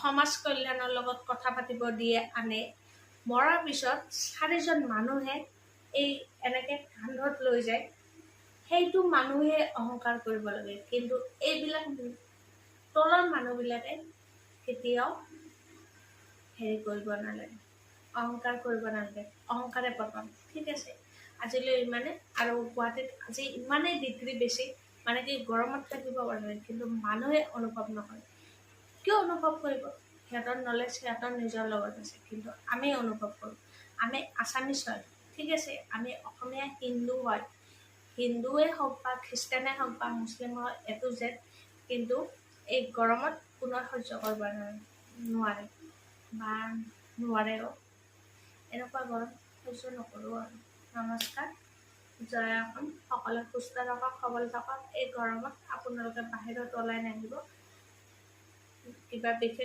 সমাজ কল্যাণৰ লগত কথা পাতিব দিয়ে আনে, মৰাৰ পিছত 4জন মানুহে এই এনেকৈ কান্ধত লৈ যায়, সেইটো মানুহে অহংকাৰ কৰিব লাগে। কিন্তু এইবিলাক তলৰ মানুহবিলাকে কেতিয়াও হেৰি কৰিব নালাগে, অহংকাৰ কৰিব নালাগে। অহংকাৰে পতন। ঠিক আছে, আজিলৈ ইমানে। আৰু গুৱাহাটীত আজি ইমানেই ডিগ্ৰী বেছি, মানে কি গৰমত থাকিব পাৰে, কিন্তু মানুহে অনুভৱ নকৰে। কিয় অনুভৱ কৰিব? সিহঁতৰ নলেজ সিহঁতৰ নিজৰ লগত আছে, কিন্তু আমি অনুভৱ কৰোঁ। আমি আছামিছ হয়, ঠিক আছে, আমি অসমীয়া হিন্দু হয়, হিন্দুৱে হওক বা খ্ৰীষ্টানে হওক বা মুছলিম হওক, A to Z, কিন্তু এই গৰমত কোনেও সহ্য কৰিব নোৱাৰে বা নোৱাৰেও। এনেকুৱা গৰম সহ্য নকৰোঁ আৰু। নমস্কাৰ, জয় অসম। সকলোৱে সুস্থ থাকক, সবল থাকক। এই গৰমত আপোনালোকে বাহিৰত ওলাই নাহিব। কিবা বিশেষ